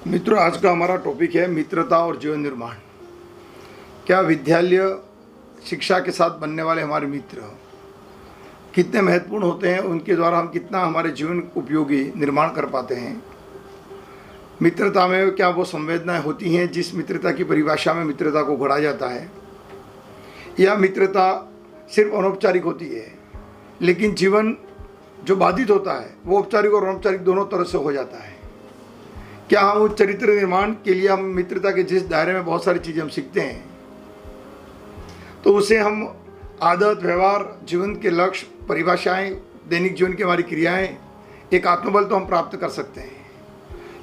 मित्रों, आज का हमारा टॉपिक है मित्रता और जीवन निर्माण। क्या विद्यालय शिक्षा के साथ बनने वाले हमारे मित्र कितने महत्वपूर्ण होते हैं, उनके द्वारा हम कितना हमारे जीवन उपयोगी निर्माण कर पाते हैं। मित्रता में क्या वो संवेदनाएं होती हैं जिस मित्रता की परिभाषा में मित्रता को गढ़ा जाता है, या मित्रता सिर्फ अनौपचारिक होती है, लेकिन जीवन जो बाधित होता है वो औपचारिक और अनौपचारिक दोनों तरह से हो जाता है। क्या हम उस चरित्र निर्माण के लिए हम मित्रता के जिस दायरे में बहुत सारी चीज़ें हम सीखते हैं, तो उसे हम आदत, व्यवहार, जीवन के लक्ष्य, परिभाषाएं, दैनिक जीवन की हमारी क्रियाएं, एक आत्मबल तो हम प्राप्त कर सकते हैं।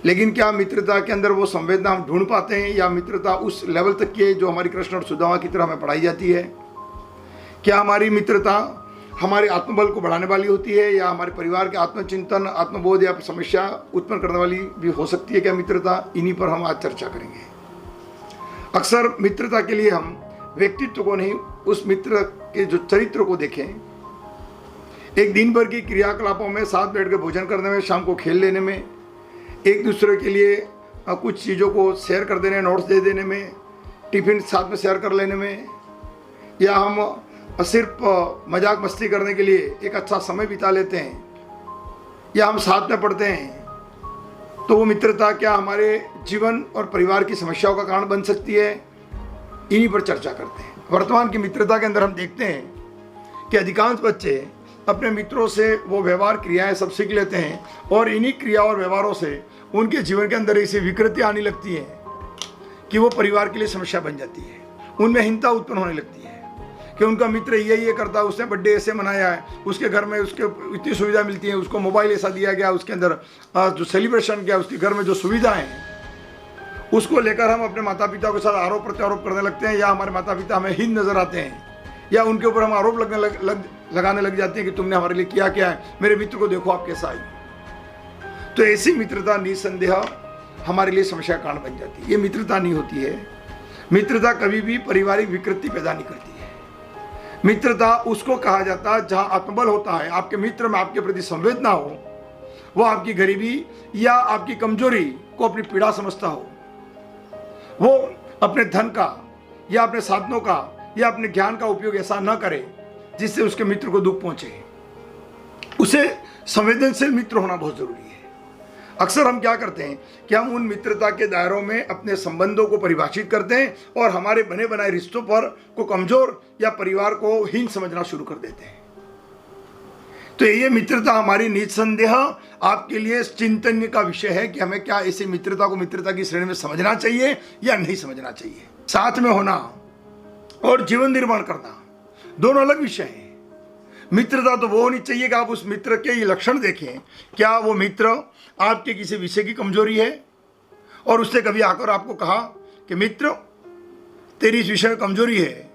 लेकिन क्या मित्रता के अंदर वो संवेदना हम ढूंढ पाते हैं, या मित्रता उस लेवल तक की है जो हमारी कृष्ण और सुदामा की तरह हमें पढ़ाई जाती है? क्या हमारी मित्रता हमारे आत्मबल को बढ़ाने वाली होती है, या हमारे परिवार के आत्मचिंतन, आत्मबोध या समस्या उत्पन्न करने वाली भी हो सकती है क्या मित्रता? इन्हीं पर हम आज चर्चा करेंगे। अक्सर मित्रता के लिए हम व्यक्तित्व को नहीं, उस मित्र के जो चरित्र को देखें। एक दिन भर की क्रियाकलापों में, साथ बैठकर भोजन करने में, शाम को खेल लेने में, एक दूसरे के लिए कुछ चीज़ों को शेयर कर देने, नोट्स दे देने में, टिफिन साथ में शेयर कर लेने में, या हम सिर्फ मजाक मस्ती करने के लिए एक अच्छा समय बिता लेते हैं, या हम साथ में पढ़ते हैं, तो वो मित्रता क्या हमारे जीवन और परिवार की समस्याओं का कारण बन सकती है? इन्हीं पर चर्चा करते हैं। वर्तमान की मित्रता के अंदर हम देखते हैं कि अधिकांश बच्चे अपने मित्रों से वो व्यवहार, क्रियाएं सब सीख लेते हैं, और इन्हीं क्रिया और व्यवहारों से उनके जीवन के अंदर ऐसी विकृति आने लगती है कि वो परिवार के लिए समस्या बन जाती है। उनमें हीनता उत्पन्न होने लगती है कि उनका मित्र ये करता है, उसने बर्थडे ऐसे मनाया है, उसके घर में उसके इतनी सुविधा मिलती है, उसको मोबाइल ऐसा दिया गया, उसके अंदर जो सेलिब्रेशन किया, उसके घर में जो सुविधाएं हैं, उसको लेकर हम अपने माता पिता के साथ आरोप प्रत्यारोप करने लगते हैं, या हमारे माता पिता हमें हीन नजर आते हैं, या उनके ऊपर हम आरोप लगाने लग जाते हैं कि तुमने हमारे लिए किया क्या है, मेरे मित्र को देखो आप कैसा है। तो ऐसी मित्रता निसंदेह हमारे लिए समस्या कारण बन जाती है। ये मित्रता नहीं होती है। मित्रता कभी भी पारिवारिक विकृति पैदा नहीं करती है। मित्रता उसको कहा जाता है जहां आत्मबल होता है, आपके मित्र में आपके प्रति संवेदना हो, वो आपकी गरीबी या आपकी कमजोरी को अपनी पीड़ा समझता हो, वो अपने धन का या अपने साधनों का या अपने ज्ञान का उपयोग ऐसा न करे जिससे उसके मित्र को दुख पहुंचे। उसे संवेदनशील मित्र होना बहुत जरूरी है। अक्सर हम क्या करते हैं कि हम उन मित्रता के दायरों में अपने संबंधों को परिभाषित करते हैं, और हमारे बने बनाए रिश्तों पर को कमजोर या परिवार को हीन समझना शुरू कर देते हैं। तो ये मित्रता हमारी निसंदेह आपके लिए चिंतन का विषय है कि हमें क्या ऐसी मित्रता को मित्रता की श्रेणी में समझना चाहिए या नहीं समझना चाहिए। साथ में होना और जीवन निर्माण करना दोनों अलग विषय हैं। मित्रता तो वो होनी चाहिए कि आप उस मित्र के ये लक्षण देखें, क्या वो मित्र आपके किसी विषय की कमजोरी है और उसने कभी आकर आपको कहा कि मित्र तेरी इस विषय में कमजोरी है,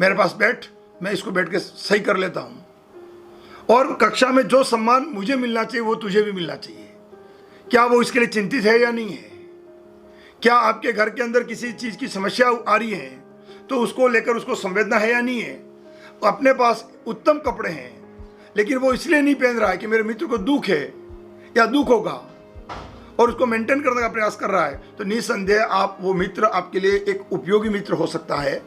मेरे पास बैठ, मैं इसको बैठ के सही कर लेता हूँ, और कक्षा में जो सम्मान मुझे मिलना चाहिए वो तुझे भी मिलना चाहिए। क्या वो इसके लिए चिंतित है या नहीं है? क्या आपके घर के अंदर किसी चीज़ की समस्या आ रही है तो उसको लेकर उसको संवेदना है या नहीं है? अपने पास उत्तम कपड़े हैं लेकिन वो इसलिए नहीं पहन रहा है कि मेरे मित्र को दुख है या दुख होगा, और उसको मेंटेन करने का प्रयास कर रहा है, तो निसंदेह आप वो मित्र आपके लिए एक उपयोगी मित्र हो सकता है।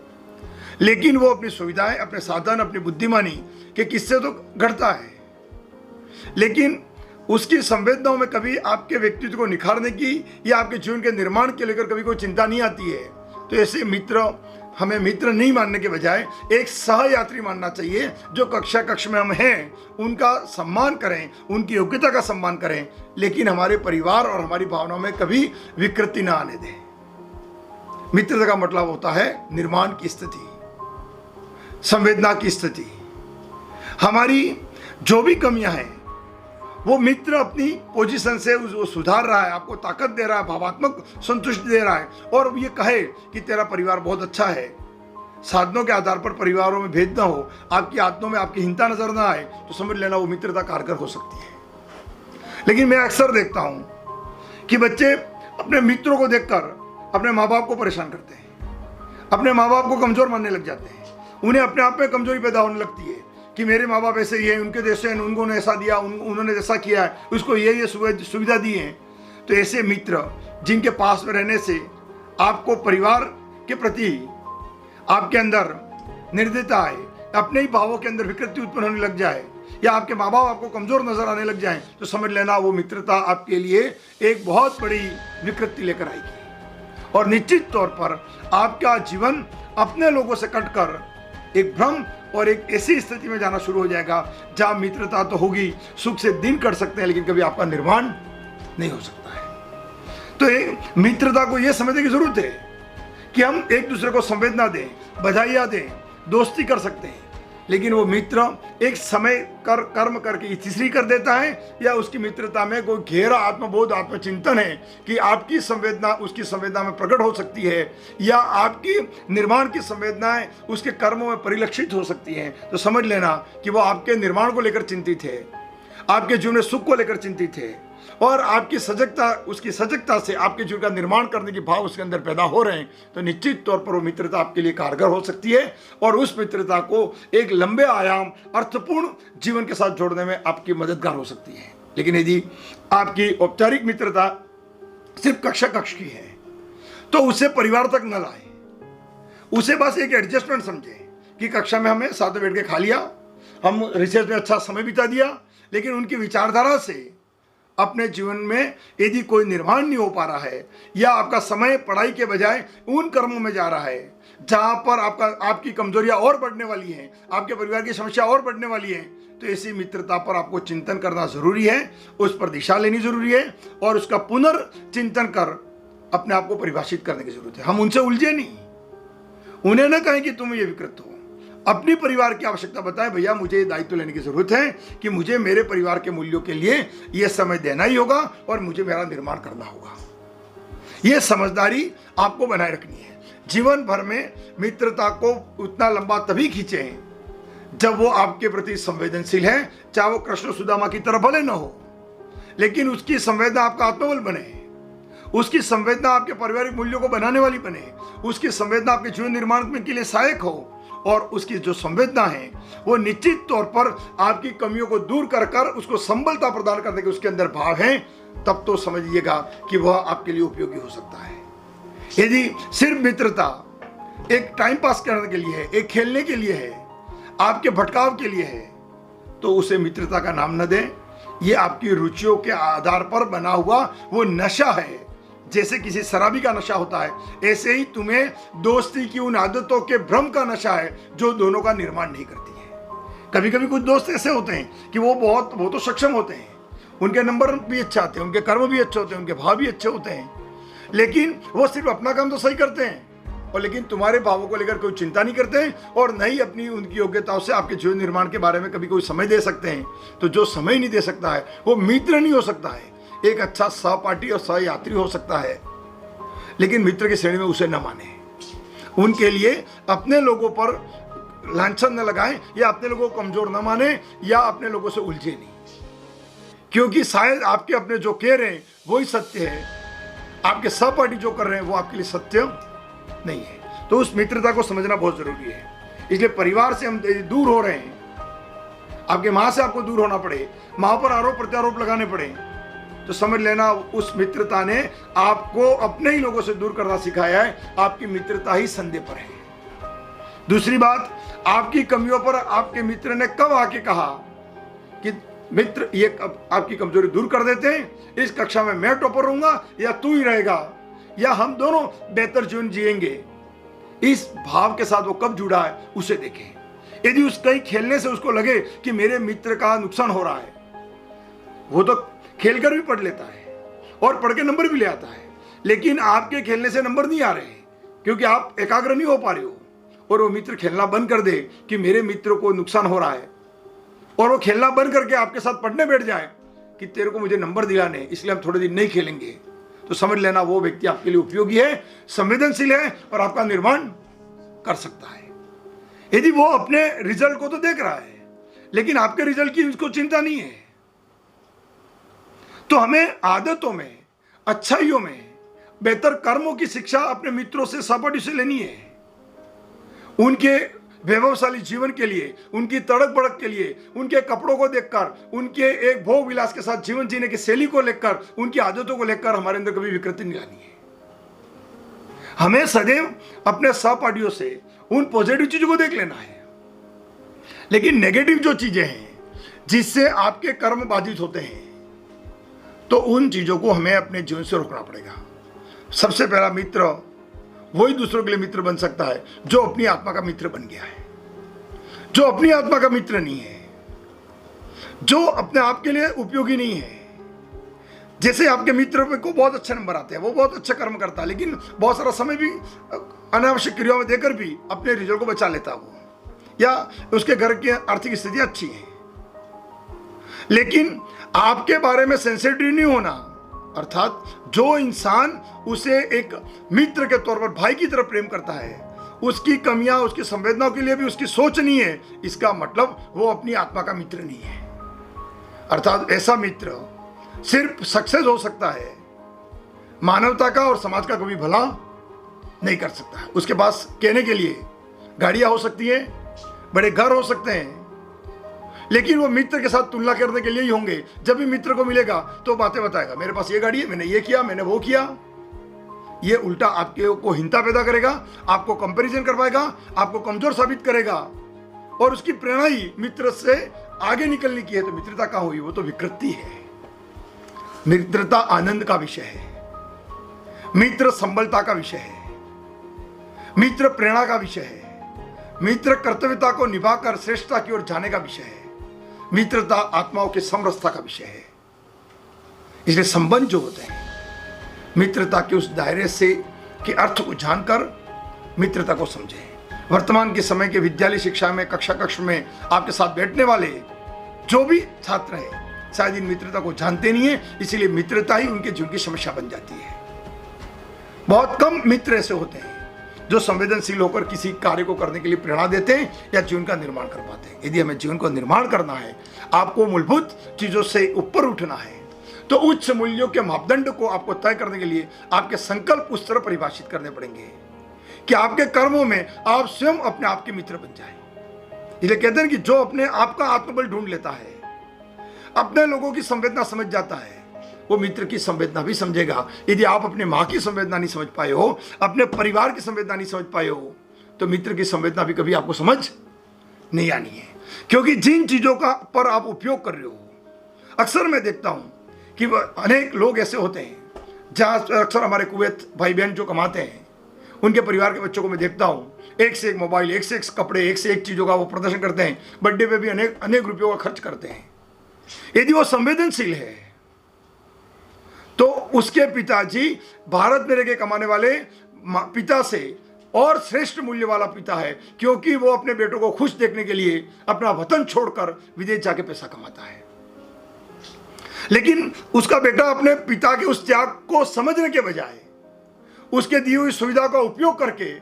लेकिन वो अपनी सुविधाएं, अपने साधन, अपनी बुद्धिमानी के किस्से तो गढ़ता है, लेकिन उसकी संवेदनाओं में कभी आपके व्यक्तित्व को निखारने की या आपके जीवन के निर्माण के लेकर कभी कोई चिंता नहीं आती है। तो ऐसे मित्र हमें मित्र नहीं मानने के बजाय एक सहयात्री मानना चाहिए, जो कक्ष में हम हैं उनका सम्मान करें, उनकी योग्यता का सम्मान करें, लेकिन हमारे परिवार और हमारी भावनाओं में कभी विकृति ना आने दें। मित्रता का मतलब होता है निर्माण की स्थिति, संवेदना की स्थिति। हमारी जो भी कमियां हैं वो मित्र अपनी पोजीशन से वो सुधार रहा है, आपको ताकत दे रहा है, भावात्मक संतुष्टि दे रहा है, और ये कहे कि तेरा परिवार बहुत अच्छा है। साधनों के आधार पर परिवारों में भेद ना हो, आपकी आत्मों में आपकी हीनता नजर ना आए, तो समझ लेना वो मित्रता कारगर हो सकती है। लेकिन मैं अक्सर देखता हूँ कि बच्चे अपने मित्रों को देखकर अपने माँ बाप को परेशान करते हैं, अपने माँ बाप को कमजोर मानने लग जाते हैं। उन्हें अपने आप में कमजोरी पैदा होने लगती है कि मेरे माँ बाप ऐसे ही हैं, उनके जैसे हैं, उन्होंने ऐसा दिया, उन्होंने ऐसा किया है, उसको ये सुविधा दी है। तो ऐसे मित्र जिनके पास में रहने से आपको परिवार के प्रति आपके अंदर निर्दयता आए, अपने ही भावों के अंदर विकृति उत्पन्न होने लग जाए, या आपके माँ बाप आपको कमजोर नजर आने लग जाए, तो समझ लेना वो मित्रता आपके लिए एक बहुत बड़ी विकृति लेकर आएगी। और निश्चित तौर पर आपका जीवन अपने लोगों से कटकर एक भ्रम और एक ऐसी स्थिति में जाना शुरू हो जाएगा जहां मित्रता तो होगी, सुख से दिन कट सकते हैं, लेकिन कभी आपका निर्माण नहीं हो सकता है। तो एक मित्रता को यह समझने की जरूरत है कि हम एक दूसरे को संवेदना दें, बधाइयाँ दें, दोस्ती कर सकते हैं, लेकिन वो मित्र एक समय कर्म करके तीसरी कर देता है, या उसकी मित्रता में कोई गहरा आत्मबोध, आत्मचिंतन है कि आपकी संवेदना उसकी संवेदना में प्रकट हो सकती है, या आपकी निर्माण की संवेदनाएं उसके कर्मों में परिलक्षित हो सकती हैं, तो समझ लेना कि वो आपके निर्माण को लेकर चिंतित है, आपके जीवन में सुख को लेकर चिंतित है, और आपकी सजगता, उसकी सजगता से आपके जीवन का निर्माण करने के भाव उसके अंदर पैदा हो रहे हैं, तो निश्चित तौर पर वो मित्रता आपके लिए कारगर हो सकती है, और उस मित्रता को एक लंबे आयाम अर्थपूर्ण जीवन के साथ जोड़ने में आपकी मददगार हो सकती है। लेकिन यदि आपकी औपचारिक मित्रता सिर्फ कक्षा कक्ष की है, तो उसे परिवार तक न लाए, उसे बस एक एडजस्टमेंट समझे कि कक्षा में हमें साथ में बैठ के खा लिया, हम रिसर्च में अच्छा समय बिता दिया, लेकिन उनकी विचारधारा से अपने जीवन में यदि कोई निर्माण नहीं हो पा रहा है, या आपका समय पढ़ाई के बजाय उन कर्मों में जा रहा है जहां पर आपकी कमजोरियां और बढ़ने वाली हैं, आपके परिवार की समस्या और बढ़ने वाली है, तो ऐसी मित्रता पर आपको चिंतन करना जरूरी है, उस पर दिशा लेनी जरूरी है, और उसका पुनर्चिंतन कर अपने आप को परिभाषित करने की जरूरत है। हम उनसे उलझे नहीं, उन्हें ना कहें कि तुम ये विकृत हो, अपनी परिवार की आवश्यकता बताएं, भैया मुझे दायित्व लेने की जरूरत है कि मुझे मेरे परिवार के मूल्यों के लिए यह समय देना ही होगा और मुझे मेरा निर्माण करना होगा। यह समझदारी आपको बनाए रखनी है। जीवन भर में मित्रता को उतना लंबा तभी खींचे जब वो आपके प्रति संवेदनशील है, चाहे वो कृष्ण सुदामा की तरह भले न हो, लेकिन उसकी संवेदना आपका आत्मबल बने, उसकी संवेदना आपके पारिवारिक मूल्यों को बनाने वाली बने, उसकी संवेदना आपके जीवन निर्माण के लिए सहायक हो, और उसकी जो संवेदना है वो निश्चित तौर पर आपकी कमियों को दूर कर कर उसको संबलता प्रदान करने के उसके अंदर भाव है, तब तो समझिएगा कि वह आपके लिए उपयोगी हो सकता है। यदि सिर्फ मित्रता एक टाइम पास करने के लिए है, एक खेलने के लिए है, आपके भटकाव के लिए है, तो उसे मित्रता का नाम न दें। ये आपकी रुचियों के आधार पर बना हुआ वो नशा है, जैसे किसी शराबी का नशा होता है, ऐसे ही तुम्हें दोस्ती की उन आदतों के भ्रम का नशा है जो दोनों का निर्माण नहीं करती है। कभी कभी कुछ दोस्त ऐसे होते हैं कि वो तो सक्षम होते हैं, उनके नंबर भी अच्छे आते हैं, उनके कर्म भी अच्छे होते हैं, उनके भाव भी अच्छे होते हैं, लेकिन वो सिर्फ अपना काम तो सही करते हैं, और लेकिन तुम्हारे भावों को लेकर कोई चिंता नहीं करते हैं, और नहीं अपनी उनकी योग्यताओं से आपके जीवन निर्माण के बारे में कभी कोई समय दे सकते हैं। तो जो समय नहीं दे सकता है वो मित्र नहीं हो सकता है, एक अच्छा सहपाठी और सहयात्री हो सकता है, लेकिन मित्र की श्रेणी में उसे न माने। उनके लिए अपने लोगों पर लांछन न लगाएं, या अपने लोगों को कमजोर न माने, या अपने लोगों से उलझे नहीं, क्योंकि शायद आपके अपने जो कह रहे हैं वही सत्य है, आपके सहपाठी जो कर रहे हैं वो आपके लिए सत्य नहीं है। तो उस मित्रता को समझना बहुत जरूरी है। इसलिए परिवार से हम दूर हो रहे हैं, आपके माँ से आपको दूर होना पड़े, माँ पर आरोप प्रत्यारोप लगाने पड़े, तो समझ लेना उस मित्रता ने आपको अपने ही लोगों से दूर करना सिखाया है, आपकी मित्रता ही संदेह पर है। दूसरी बात, आपकी कमियों पर आपके मित्र ने कब आके कहा कि मित्र ये आपकी कमजोरी दूर कर देते हैं, इस कक्षा में मैं टॉपर रहूंगा या तू ही रहेगा, या हम दोनों बेहतर जीवन जिएंगे, इस भाव के साथ वो कब जुड़ा है उसे देखें। यदि उस कहीं खेलने से उसको लगे कि मेरे मित्र का नुकसान हो रहा है, वो तो खेलकर भी पढ़ लेता है और पढ़ के नंबर भी ले आता है, लेकिन आपके खेलने से नंबर नहीं आ रहे क्योंकि आप एकाग्र नहीं हो पा रहे हो, और वो मित्र खेलना बंद कर दे कि मेरे मित्र को नुकसान हो रहा है, और वो खेलना बंद करके आपके साथ पढ़ने बैठ जाए कि तेरे को मुझे नंबर दिलाने, इसलिए हम थोड़े दिन नहीं खेलेंगे, तो समझ लेना वो व्यक्ति आपके लिए उपयोगी है, संवेदनशील है और आपका निर्माण कर सकता है। यदि वो अपने रिजल्ट को तो देख रहा है लेकिन आपके रिजल्ट की उसको चिंता नहीं है, तो हमें आदतों में, अच्छाइयों में, बेहतर कर्मों की शिक्षा अपने मित्रों से, सहपाठी से लेनी है। उनके वैभवशाली जीवन के लिए, उनकी तड़क भड़क के लिए, उनके कपड़ों को देखकर, उनके एक भोग विलास के साथ जीवन जीने की शैली को लेकर, उनकी आदतों को लेकर हमारे अंदर कभी विकृति नहीं लानी है। हमें सदैव अपने सहपाठियों से उन पॉजिटिव चीजों को देख लेना है, लेकिन नेगेटिव जो चीजें हैं जिससे आपके कर्म बाधित होते हैं, तो उन चीजों को हमें अपने जीवन से रोकना पड़ेगा। सबसे पहला मित्र वही दूसरों के लिए मित्र बन सकता है जो अपनी आत्मा का मित्र बन गया है, जो अपनी आत्मा का मित्र नहीं है, जो अपने आप के लिए उपयोगी नहीं है। जैसे आपके मित्र को बहुत अच्छे नंबर आते हैं, वो बहुत अच्छा कर्म करता है, लेकिन बहुत सारा समय भी अनावश्यक क्रियाओं में देकर भी अपने रिजल्ट को बचा लेता है वो, या उसके घर की आर्थिक स्थिति अच्छी है, लेकिन आपके बारे में सेंसिटिव नहीं होना, अर्थात जो इंसान उसे एक मित्र के तौर पर भाई की तरह प्रेम करता है, उसकी कमियां, उसकी संवेदनाओं के लिए भी उसकी सोच नहीं है, इसका मतलब वो अपनी आत्मा का मित्र नहीं है। अर्थात ऐसा मित्र सिर्फ सक्सेस हो सकता है, मानवता का और समाज का कभी भला नहीं कर सकता है। उसके पास कहने के लिए गाड़ियां हो सकती हैं, बड़े घर हो सकते हैं, लेकिन वो मित्र के साथ तुलना करने के लिए ही होंगे। जब भी मित्र को मिलेगा तो बातें बताएगा, मेरे पास ये गाड़ी है, मैंने ये किया, मैंने वो किया। ये उल्टा आपके को हिंसा पैदा करेगा, आपको कंपैरिजन करवाएगा, आपको कमजोर साबित करेगा, और उसकी प्रेरणा ही मित्र से आगे निकलने की है। तो मित्रता कहाँ हुई? वो तो विकृति है। मित्रता आनंद का विषय है, मित्र संबलता का विषय है, मित्र प्रेरणा का विषय है, मित्र कर्तव्यता को निभाकर श्रेष्ठता की ओर जाने का विषय है, मित्रता आत्माओं की समरसता का विषय है। इसलिए संबंध जो होते हैं, मित्रता के उस दायरे से के अर्थ को जानकर मित्रता को समझें। वर्तमान के समय के विद्यालय शिक्षा में, कक्षा में आपके साथ बैठने वाले जो भी छात्र हैं, शायद इन मित्रता को जानते नहीं है, इसीलिए मित्रता ही उनके जीवन की समस्या बन जाती है। बहुत कम मित्र ऐसे होते हैं जो संवेदनशील होकर किसी कार्य को करने के लिए प्रेरणा देते हैं या जीवन का निर्माण कर पाते हैं। यदि हमें जीवन को निर्माण करना है, आपको मूलभूत चीजों से ऊपर उठना है, तो उच्च मूल्यों के मापदंड को आपको तय करने के लिए आपके संकल्प उस तरह परिभाषित करने पड़ेंगे कि आपके कर्मों में आप स्वयं अपने आप के मित्र बन जाए। इसलिए कहते हैं कि जो अपने आप का आत्मबल ढूंढ लेता है, अपने लोगों की संवेदना समझ जाता है, वो मित्र की संवेदना भी समझेगा। यदि आप अपने माँ की संवेदना नहीं समझ पाए हो, अपने परिवार की संवेदना नहीं समझ पाए हो, तो मित्र की संवेदना भी कभी आपको समझ नहीं आनी है। क्योंकि जिन चीजों का पर आप उपयोग कर रहे हो, अक्सर मैं देखता हूं कि अनेक लोग ऐसे होते हैं, जहां अक्सर हमारे कुवैत भाई बहन जो कमाते हैं, उनके परिवार के बच्चों को मैं देखता हूं, एक से एक मोबाइल, एक से एक कपड़े, एक से एक चीजों का वो प्रदर्शन करते हैं, बर्थडे पे भी अनेक रुपयों का खर्च करते हैं। यदि वो संवेदनशील है तो उसके पिताजी भारत में रह के कमाने वाले पिता से और श्रेष्ठ मूल्य वाला पिता है, क्योंकि वो अपने बेटों को खुश देखने के लिए अपना वतन छोड़कर विदेश जाके पैसा कमाता है। लेकिन उसका बेटा अपने पिता के उस त्याग को समझने के बजाय उसके दी हुई सुविधा का उपयोग करके,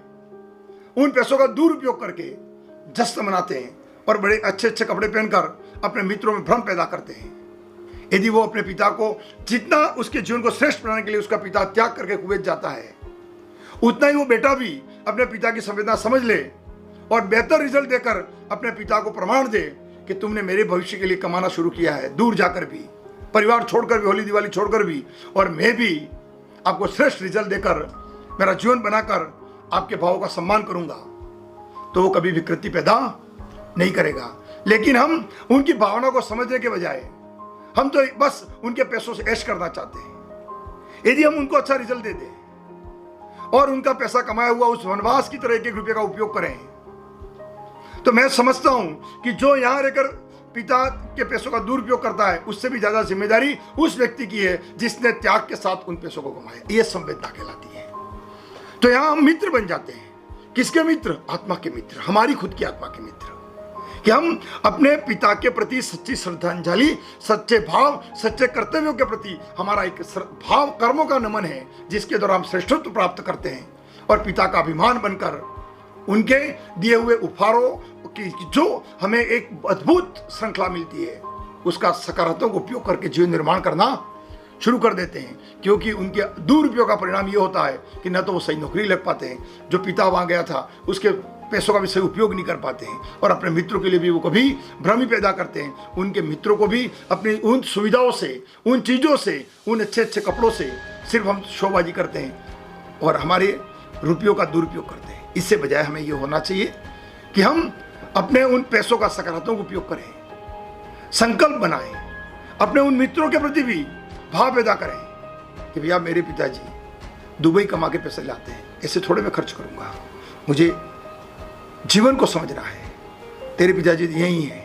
उन पैसों का दुरुपयोग करके जश्न मनाते हैं और बड़े अच्छे अच्छे कपड़े पहनकर अपने मित्रों में भ्रम पैदा करते हैं। यदि वो अपने पिता को जितना उसके जीवन को श्रेष्ठ बनाने के लिए उसका पिता त्याग करके कुवैत जाता है, उतना ही वो बेटा भी अपने पिता की संवेदना समझ ले और बेहतर रिजल्ट देकर अपने पिता को प्रमाण दे कि तुमने मेरे भविष्य के लिए कमाना शुरू किया है, दूर जाकर भी, परिवार छोड़कर भी, होली दिवाली छोड़कर भी, और मैं भी आपको श्रेष्ठ रिजल्ट देकर मेरा जीवन बनाकर आपके भावों का सम्मान करूंगा। तो वो कभी विकृति पैदा नहीं करेगा। लेकिन हम उनकी भावना को समझने के बजाय हम तो बस उनके पैसों से ऐश करना चाहते हैं। यदि हम उनको अच्छा रिजल्ट दे दें और उनका पैसा कमाया हुआ उस वनवास की तरह 1-1 रुपये का उपयोग करें, तो मैं समझता हूं कि जो यहां रहकर पिता के पैसों का दुरुपयोग करता है, उससे भी ज्यादा जिम्मेदारी उस व्यक्ति की है जिसने त्याग के साथ उन पैसों को कमाया। ये संवेदना कहलाती है। तो यहां हम मित्र बन जाते हैं। किसके मित्र? आत्मा के मित्र, हमारी खुद की आत्मा के मित्र। कि हम अपने पिता के प्रति सच्ची श्रद्धांजलि, सच्चे भाव, सच्चे कर्तव्यों के प्रति हमारा एक भाव, कर्मों का नमन है, जिसके द्वारा हम श्रेष्ठत्व प्राप्त करते हैं और पिता का अभिमान बनकर उनके दिए हुए उपहारों की जो हमें एक अद्भुत श्रृंखला मिलती है, उसका सकारात्मक उपयोग करके जीवन निर्माण करना शुरू कर देते हैं। क्योंकि उनके दुरुपयोग का परिणाम ये होता है कि न तो वो सही नौकरी लग पाते हैं, जो पिता वहाँ गया था उसके पैसों का भी सही उपयोग नहीं कर पाते हैं, और अपने मित्रों के लिए भी वो कभी भ्रम ही पैदा करते हैं। उनके मित्रों को भी अपनी उन सुविधाओं से, उन चीज़ों से, उन अच्छे अच्छे कपड़ों से सिर्फ हम शोबाजी करते हैं और हमारे रुपयों का दुरुपयोग करते हैं। इससे बजाय हमें ये होना चाहिए कि हम अपने उन पैसों का सकारात्मक उपयोग करें, संकल्प बनाएं, अपने उन मित्रों के प्रति भी भाव पैदा करें कि भैया मेरे पिताजी दुबई कमा के पैसे लाते हैं, ऐसे थोड़े मैं खर्च करूंगा, मुझे जीवन को समझना है। तेरे पिताजी यही हैं,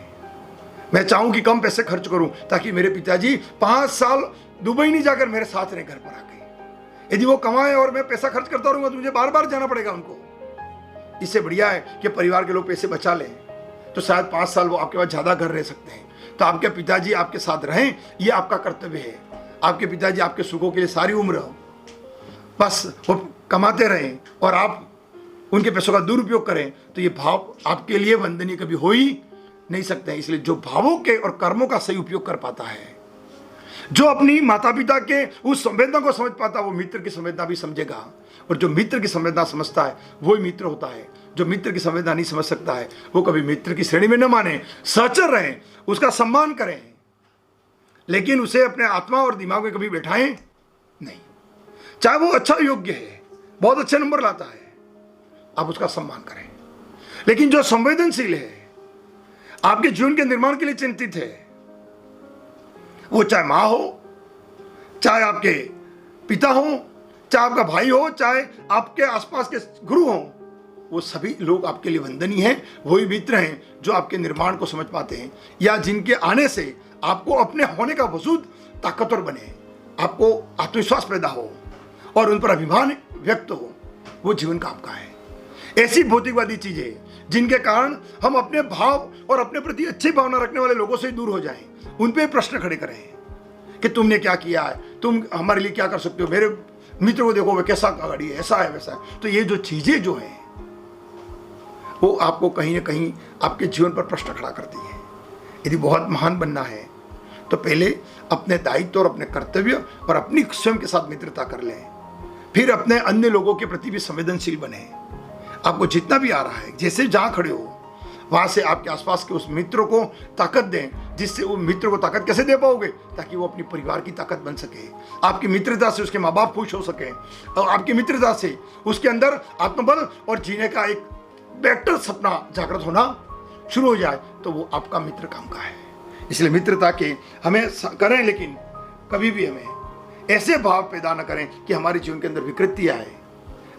मैं चाहूं कि कम पैसे खर्च करूं ताकि मेरे पिताजी 5 साल दुबई नहीं जाकर मेरे साथ रहे घर पर आके। यदि वो कमाए और मैं पैसा खर्च करता रहूंगा तो मुझे बार बार जाना पड़ेगा उनको। इससे बढ़िया है कि परिवार के लोग पैसे बचा लें, तो शायद 5 साल वो आपके पास ज़्यादा घर रह सकते हैं। तो आपके पिताजी आपके साथ रहें, ये आपका कर्तव्य है। आपके पिताजी आपके सुखों के लिए सारी उम्र बस वो कमाते रहें और आप उनके पैसों का दुरुपयोग करें, तो ये भाव आपके लिए वंदनीय कभी हो ही नहीं सकते हैं। इसलिए जो भावों के और कर्मों का सही उपयोग कर पाता है, जो अपनी माता पिता के उस संवेदना को समझ पाता है, वो मित्र की संवेदना भी समझेगा। और जो मित्र की संवेदना समझता है वही मित्र होता है। जो मित्र की संवेदना नहीं समझ सकता है वो कभी मित्र की श्रेणी में न माने, सहचर रहें, उसका सम्मान करें, लेकिन उसे अपने आत्मा और दिमाग में कभी बैठाएं नहीं। चाहे वो अच्छा योग्य है, बहुत अच्छे नंबर लाता है, आप उसका सम्मान करें। लेकिन जो संवेदनशील है, आपके जीवन के निर्माण के लिए चिंतित है, वो चाहे माँ हो, चाहे आपके पिता हो, चाहे आपका भाई हो, चाहे आपके आसपास के गुरु हो, वो सभी लोग आपके लिए वंदनीय हैं। वही मित्र हैं जो आपके निर्माण को समझ पाते हैं, या जिनके आने से आपको अपने होने का वजूद ताकतवर बने, आपको आत्मविश्वास पैदा हो और उन पर अभिमान व्यक्त हो, वो जीवन का आपका है। ऐसी भौतिकवादी चीजें जिनके कारण हम अपने भाव और अपने प्रति अच्छी भावना रखने वाले लोगों से दूर हो जाएं, उन पे प्रश्न खड़े करें कि तुमने क्या किया है, तुम हमारे लिए क्या कर सकते हो, मेरे मित्र को देखो वह कैसा गाड़ी है, ऐसा है वैसा है। तो ये जो चीजें जो हैं वो आपको कहीं ना कहीं आपके जीवन पर प्रश्न खड़ा करती है। यदि बहुत महान बनना है तो पहले अपने दायित्व और अपने कर्तव्य और अपनी स्वयं के साथ मित्रता कर लें, फिर अपने अन्य लोगों के प्रति भी संवेदनशील बने। आपको जितना भी आ रहा है, जैसे जहाँ खड़े हो वहाँ से आपके आसपास के उस मित्र को ताकत दें, जिससे वो मित्र को ताकत कैसे दे पाओगे, ताकि वो अपनी परिवार की ताकत बन सके। आपकी मित्रता से उसके माँ बाप खुश हो सके, और आपकी मित्रता से उसके अंदर आत्मबल और जीने का एक बेहतर सपना जागृत होना शुरू हो जाए, तो वो आपका मित्र काम का है। इसलिए मित्रता के हमें करें, लेकिन कभी भी हमें ऐसे भाव पैदा न करें कि हमारे जीवन के अंदर विकृति आए।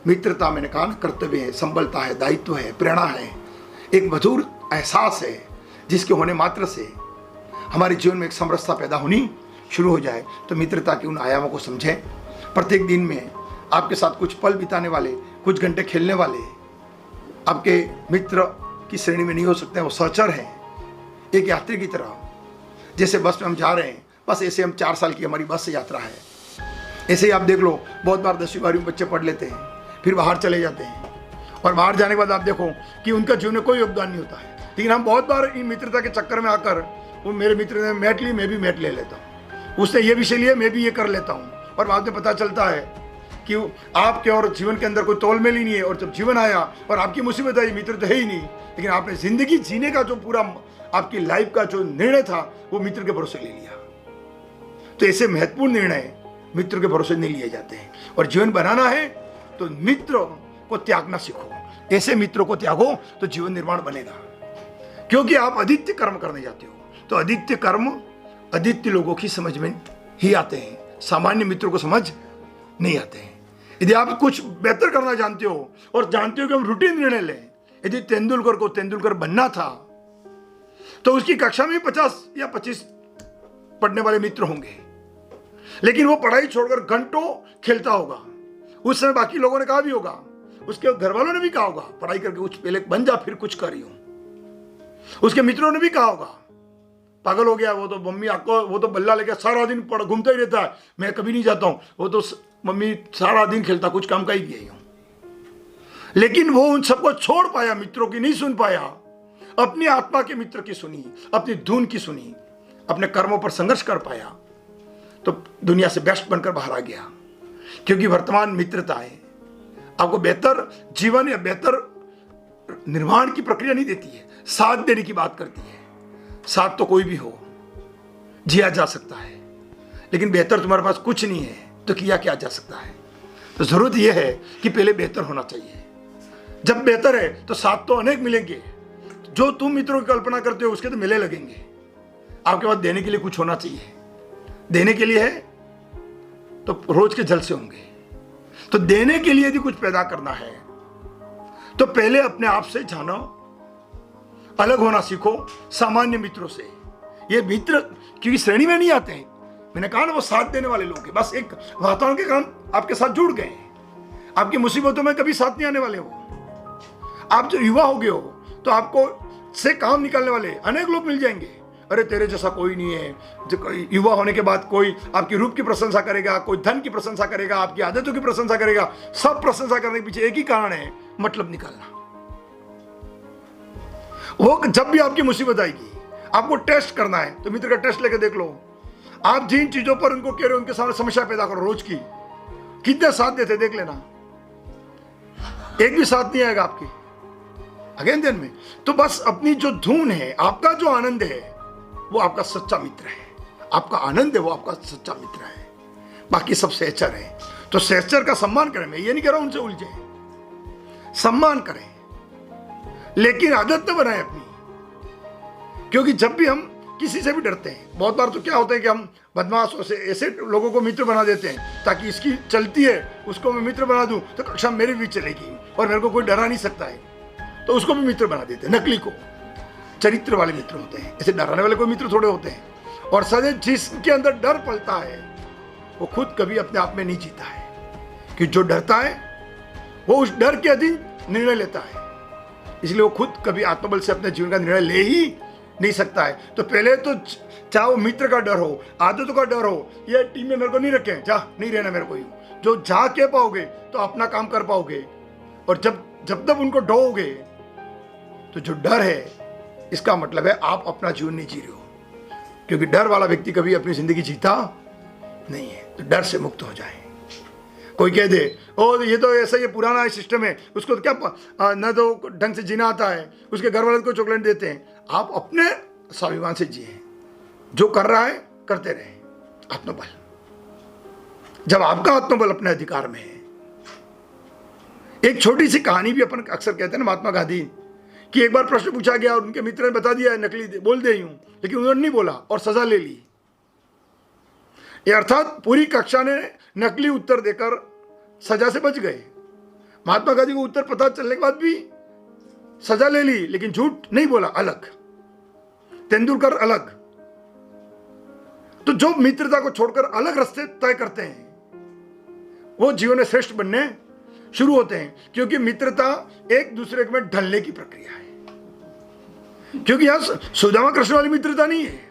मित्रता मैंने कहा ना, कर्तव्य है, संबलता है, दायित्व है, प्रेरणा है, एक मधुर एहसास है, जिसके होने मात्र से हमारे जीवन में एक समरसता पैदा होनी शुरू हो जाए। तो मित्रता के उन आयामों को समझें। प्रत्येक दिन में आपके साथ कुछ पल बिताने वाले, कुछ घंटे खेलने वाले आपके मित्र की श्रेणी में नहीं हो सकते हैं, वो सहचर हैं, एक यात्री की तरह। जैसे बस में हम जा रहे हैं, बस ऐसे हम 4 साल की हमारी बस से यात्रा है, ऐसे ही आप देख लो, बहुत बार 10वीं 12वीं बच्चे पढ़ लेते हैं, फिर बाहर चले जाते हैं, और बाहर जाने के बाद आप देखो कि उनका जीवन में कोई योगदान नहीं होता है। लेकिन हम बहुत बार इन मित्रता के चक्कर में आकर, वो मेरे मित्र ने मैट ली, मैं भी मैट ले लेता हूँ, उसने ये विषय लिया, मैं भी ये कर लेता हूँ, और बाद में पता चलता है कि आपके और जीवन के अंदर कोई तोलमेल ही नहीं है। और जब जीवन आया और आपकी मुसीबत आई, मित्र तो है ही नहीं, लेकिन आपने जिंदगी जीने का जो पूरा आपकी लाइफ का जो निर्णय था वो मित्र के भरोसे ले लिया। तो ऐसे महत्वपूर्ण निर्णय मित्र के भरोसे नहीं लिए जाते हैं। और जीवन बनाना है तो मित्र को त्यागना सीखो, ऐसे मित्रों को त्यागो तो जीवन निर्माण बनेगा। क्योंकि आप आदित्य कर्म करने जाते हो, तो आदित्य कर्म आदित्य लोगों की समझ में ही आते हैं, सामान्य मित्रों को समझ नहीं आते हैं। यदि आप कुछ बेहतर करना जानते हो और जानते हो कि हम रूटीन निर्णय लें, यदि तेंदुलकर को तेंदुलकर बनना था तो उसकी कक्षा में 50 या 25 पढ़ने वाले मित्र होंगे, लेकिन वो पढ़ाई छोड़कर घंटों खेलता होगा। उस समय बाकी लोगों ने कहा भी होगा, उसके घर वालों ने भी कहा होगा, पढ़ाई करके कुछ पहले बन जा फिर कुछ करियो। उसके मित्रों ने भी कहा होगा, पागल हो गया वो तो, मम्मी आपको वो तो बल्ला लेके सारा दिन पढ़ घूमता ही रहता है, मैं कभी नहीं जाता हूं, वो तो मम्मी सारा दिन खेलता, कुछ काम का ही किया। लेकिन वो उन सबको छोड़ पाया, मित्रों की नहीं सुन पाया, अपनी आत्मा के मित्र की सुनी, अपनी धुन की सुनी, अपने कर्मों पर संघर्ष कर पाया, तो दुनिया से बेस्ट बनकर बाहर आ गया। क्योंकि वर्तमान मित्रता है, आपको बेहतर जीवन या बेहतर निर्माण की प्रक्रिया नहीं देती है, साथ देने की बात करती है। साथ तो कोई भी हो, जिया जा सकता है, लेकिन बेहतर तुम्हारे पास कुछ नहीं है तो किया क्या जा सकता है। तो जरूरत यह है कि पहले बेहतर होना चाहिए। जब बेहतर है तो साथ तो अनेक मिलेंगे। जो तुम मित्रों की कल्पना करते हो उसके तो मिले लगेंगे। आपके पास देने के लिए कुछ होना चाहिए। देने के लिए है तो रोज के जलसे होंगे। तो देने के लिए यदि कुछ पैदा करना है तो पहले अपने आप से जानो, अलग होना सीखो सामान्य मित्रों से। ये मित्र की श्रेणी में नहीं आते हैं। मैंने कहा ना, वो साथ देने वाले लोग हैं। बस एक वातावरण के कारण आपके साथ जुड़ गए। आपकी मुसीबतों में कभी साथ नहीं आने वाले हो। आप जो युवा हो गए हो तो आपको से काम निकालने वाले अनेक लोग मिल जाएंगे। अरे तेरे जैसा कोई नहीं है। जो युवा होने के बाद कोई आपकी रूप की प्रशंसा करेगा, कोई धन की प्रशंसा करेगा, आपकी आदतों की प्रशंसा करेगा। सब प्रशंसा करने के पीछे एक ही कारण है, मतलब निकालना। वो जब भी आपकी मुसीबत आएगी, आपको टेस्ट करना है तो मित्र का टेस्ट लेके देख लो। आप जिन चीजों पर उनको कह रहे हो उनके सामने समस्या पैदा करो रोज की। कितने साथ देते देख लेना, एक भी साथ नहीं आएगा आपकी अगेन दिन में। तो बस अपनी जो धुन है, आपका जो आनंद है, वो आपका सच्चा मित्र है। आपका आनंद है वो आपका सच्चा मित्र है। बाकी सब सहचर है। तो सहचर का सम्मान करें। मैं ये नहीं कह रहा हूं उनसे उलझे, सम्मान करें, लेकिन आदत न बनाए अपनी। क्योंकि जब भी हम किसी से भी डरते हैं, बहुत बार तो क्या होता है कि हम बदमाशों से ऐसे लोगों को मित्र बना देते हैं ताकि इसकी चलती है उसको मैं मित्र बना दूं तो कक्षा मेरी भी चलेगी और मेरे को कोई डरा नहीं सकता है, तो उसको भी मित्र बना देते हैं। नकली को चरित्र वाले मित्र होते हैं, ऐसे डराने वाले कोई मित्र थोड़े होते हैं। और सदैव जिसके अंदर डर पलता है वो खुद कभी अपने आप में नहीं जीता है। कि जो डरता है वो उस डर के अधीन निर्णय लेता है, इसलिए वो खुद कभी आत्मबल से अपने जीवन का निर्णय ले ही नहीं सकता है। तो पहले तो चाहे वो मित्र का डर हो, आदतों का डर हो, ये टीम में मेरे को नहीं रखें, जा नहीं रहना मेरे को, जो जा के पाओगे तो अपना काम कर पाओगे। और जब तक उनको ढोओगे तो जो डर है इसका मतलब है आप अपना जीवन नहीं जी रहे हो। क्योंकि डर वाला व्यक्ति कभी अपनी जिंदगी जीता नहीं है। तो डर से मुक्त हो जाए। कोई कह दे ओ ये तो ऐसा, ये पुराना सिस्टम है, उसको तो क्या न तो ढंग से जीना आता है, उसके घर वाले को चॉकलेट देते हैं। आप अपने स्वाभिमान से जिए, जो कर रहा है करते रहे। आत्मबल, जब आपका आत्मबल अपने अधिकार में है। एक छोटी सी कहानी भी अपन अक्सर कहते हैं ना, महात्मा गांधी, कि एक बार प्रश्न पूछा गया और उनके मित्र ने बता दिया नकली बोल दे यूं, लेकिन उन्होंने नहीं बोला और सजा ले ली। अर्थात पूरी कक्षा ने नकली उत्तर देकर सजा से बच गए। महात्मा गांधी को उत्तर पता चलने के बाद भी सजा ले ली, लेकिन झूठ नहीं बोला। अलग, तेंदुलकर अलग। तो जो मित्रता को छोड़कर अलग रास्ते तय करते हैं वो जीवन में श्रेष्ठ बनने शुरू होते हैं। क्योंकि मित्रता एक दूसरे में ढलने की प्रक्रिया है। क्योंकि यहां सुदामा कृष्ण वाली मित्रता नहीं है।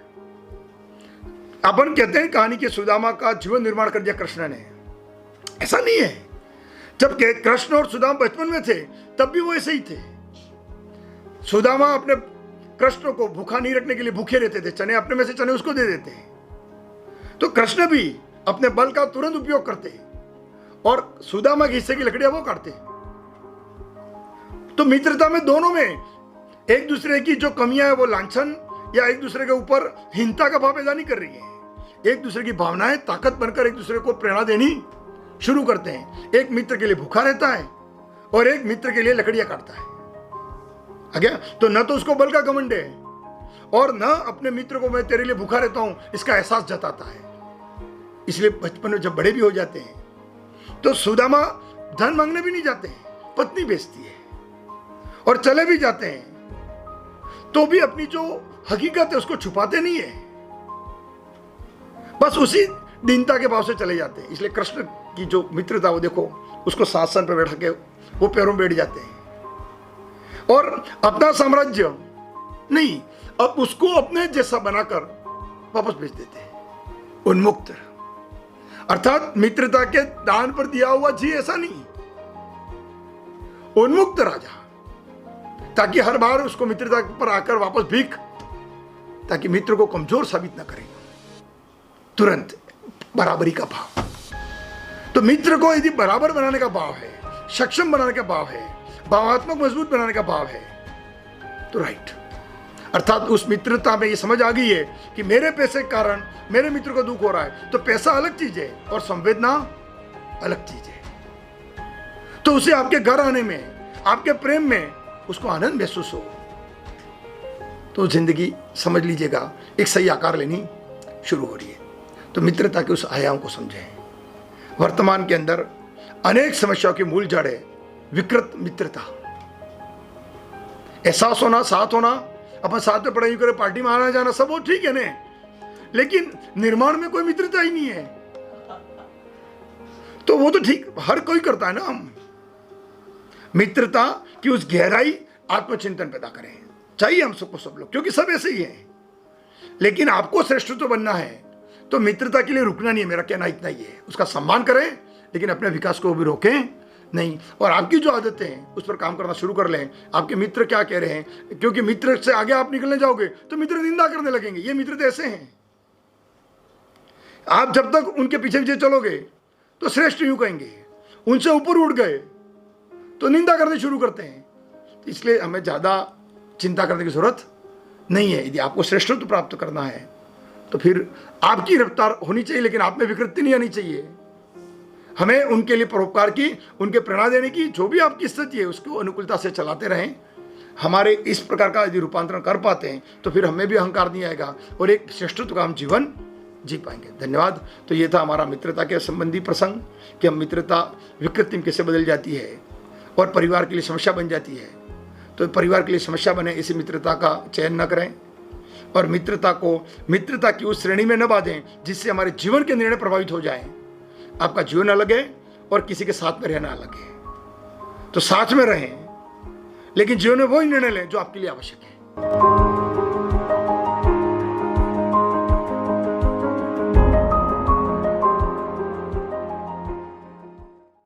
अपन कहते हैं कहानी के सुदामा का जीवन निर्माण कर दिया कृष्ण ने, ऐसा नहीं है। जब कृष्ण और सुदामा बचपन में थे तब भी वो ऐसे ही थे। सुदामा अपने कृष्ण को भूखा नहीं रखने के लिए भूखे रहते थे, चने अपने में से चने उसको दे देते। तो कृष्ण भी अपने बल का तुरंत उपयोग करते और सुदामा के हिस्से की लकड़ियां वो काटते। तो मित्रता में दोनों में एक दूसरे की जो कमियां है वो लांछन या एक दूसरे के ऊपर हीनता का भाव पैदा नहीं कर रही है। एक दूसरे की भावनाएं ताकत बनकर एक दूसरे को प्रेरणा देनी शुरू करते हैं। एक मित्र के लिए भूखा रहता है और एक मित्र के लिए लकड़ियां काटता है। आगे तो न तो उसको बल का घमंड है और न अपने मित्र को मैं तेरे लिए भूखा रहता हूं इसका एहसास जताता है। इसलिए बचपन में जब बड़े भी हो जाते हैं तो सुदामा धन मांगने भी नहीं जाते हैं, पत्नी बेचती है और चले भी जाते हैं तो भी अपनी जो हकीकत है उसको छुपाते नहीं है, बस उसी दीनता के भाव से चले जाते हैं। इसलिए कृष्ण की जो मित्रता वो देखो, उसको शासन पर बैठा के वो पैरों में बैठ जाते हैं और अपना साम्राज्य नहीं, अब उसको अपने जैसा बनाकर वापस भेज देते हैं। उन्मुक्त अर्थात मित्रता के दान पर दिया हुआ जी ऐसा नहीं, उन्मुक्त राजा, ताकि हर बार उसको मित्रता पर आकर वापस भीख, ताकि मित्र को कमजोर साबित न करें। तुरंत बराबरी का भाव। तो मित्र को यदि बराबर बनाने का भाव है, सक्षम बनाने का भाव है, भावात्मक मजबूत बनाने का भाव है तो राइट, अर्थात उस मित्रता में ये समझ आ गई है कि मेरे पैसे के कारण मेरे मित्र को दुख हो रहा है, तो पैसा अलग चीज है और संवेदना अलग चीज है। तो उसे आपके घर आने में, आपके प्रेम में उसको आनंद महसूस हो, तो जिंदगी समझ लीजिएगा एक सही आकार लेनी शुरू हो रही है। तो मित्रता के उस आयाम को समझें। वर्तमान के अंदर अनेक समस्याओं की मूल जड़ है विकृत मित्रता। एहसास होना, साथ होना, अपन साथ में पढ़ाई करे, पार्टी में आना जाना, सब वो ठीक है ना, लेकिन निर्माण में कोई मित्रता ही नहीं है। तो वो तो ठीक हर कोई करता है ना। हम मित्रता की उस गहराई आत्मचिंतन पैदा करें, चाहिए हम सबको, सब लोग, क्योंकि सब ऐसे ही हैं। लेकिन आपको श्रेष्ठ तो बनना है, तो मित्रता के लिए रुकना नहीं है। मेरा कहना इतना ही है, उसका सम्मान करें लेकिन अपने विकास को भी रोकें नहीं। और आपकी जो आदतें हैं उस पर काम करना शुरू कर लें। आपके मित्र क्या कह रहे हैं, क्योंकि मित्र से आगे आप निकलने जाओगे तो मित्र निंदा करने लगेंगे। ये मित्र तो ऐसे हैं, आप जब तक उनके पीछे पीछे चलोगे तो श्रेष्ठ यूं कहेंगे, उनसे ऊपर उठ गए तो निंदा करने शुरू करते हैं। इसलिए हमें ज्यादा चिंता करने की जरूरत नहीं है। यदि आपको श्रेष्ठत्व प्राप्त करना है तो फिर आपकी रफ्तार होनी चाहिए, लेकिन आप में विकृति नहीं आनी चाहिए। हमें उनके लिए परोपकार की, उनके प्रेरणा देने की, जो भी आपकी स्थिति है उसको अनुकूलता से चलाते रहें। हमारे इस प्रकार का यदि रूपांतरण कर पाते हैं तो फिर हमें भी अहंकार नहीं आएगा और एक श्रेष्ठत्व का हम जीवन जी पाएंगे। धन्यवाद। तो ये था हमारा मित्रता के संबंधी प्रसंग कि हम मित्रता विकृति में कैसे बदल जाती है और परिवार के लिए समस्या बन जाती है। तो परिवार के लिए समस्या बने ऐसी मित्रता का चयन न करें और मित्रता की उस श्रेणी में न बांधें जिससे हमारे जीवन के निर्णय प्रभावित हो जाएं। आपका जीवन अलग है और किसी के साथ में रहना अलग है। तो साथ में रहें लेकिन जीवन में वही निर्णय लें जो आपके लिए आवश्यक है।